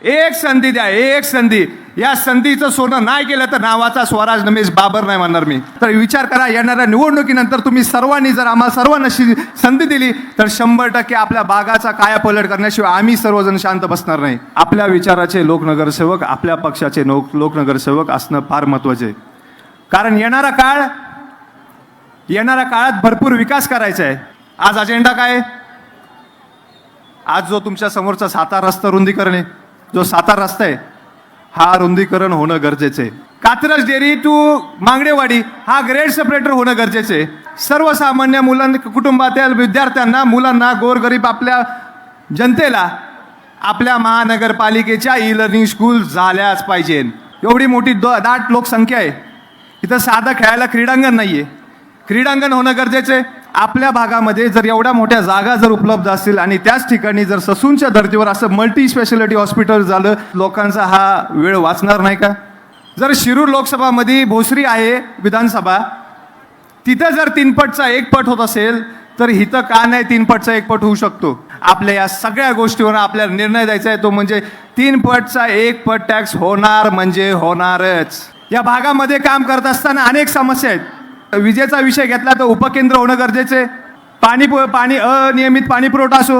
एक संधी द्या, एक संधी. या संधीचं सोनं नाही केलं तर नावाचा स्वराज रमेश बाबर नाही म्हणणार मी. तर विचार करा, येणाऱ्या निवडणुकीनंतर तुम्ही सर्वांनी जर आम्हाला सर्वांना संधी दिली तर 100% आपल्या भागाचा कायापलट करण्याशिवाय आम्ही सर्वजण शांत बसणार नाही. आपल्या विचाराचे लोकनगरसेवक, आपल्या पक्षाचे लोकनगरसेवक असणं फार महत्त्वाचे आहे. कारण येणाऱ्या काळात भरपूर विकास करायचा आहे. आज अजेंडा काय आहे? आज जो तुमच्या समोरचा सातारा रस्ता रुंदीकरण आहे, जो सातारा रस्ता आहे हा रुंदीकरण होणं गरजेचं आहे. कात्रज डेअरी टू मांगडेवाडी हा ग्रेड सेपरेटर होणं गरजेचं आहे. सर्वसामान्य कुटुंबातील विद्यार्थ्यांना, मुलांना, गोरगरीब आपल्या जनतेला आपल्या महानगरपालिकेच्या ई-लर्निंग स्कूल झाल्याच पाहिजे. एवढी मोठी दाट लोकसंख्या आहे, इथं साधं खेळायला क्रीडांगण नाही आहे. क्रीडांगण होणं गरजेचं आहे. आपल्या भागामध्ये जर एवढ्या मोठ्या जागा जर उपलब्ध असतील आणि त्याच ठिकाणी जर ससूनच्या धर्तीवर असं मल्टी स्पेशालिटी हॉस्पिटल झालं, लोकांचा हा वेळ वाचणार नाही का? जर शिरूर लोकसभामध्ये भोसरी आहे विधानसभा, तिथं जर 3 पटचा 1 पट होत असेल तर इथं का नाही 3 पटचा 1 पट होऊ शकतो? आपल्या या सगळ्या गोष्टीवर आपल्याला निर्णय द्यायचा आहे, तो म्हणजे 3 पटचा 1 पट टॅक्स होणार म्हणजे होणारच. या भागामध्ये काम करत असताना अनेक समस्या आहेत. विजेचा विषय घेतला तर उपकेंद्र होणं गरजेचं आहे. अनियमित पाणी पुरवठा असो,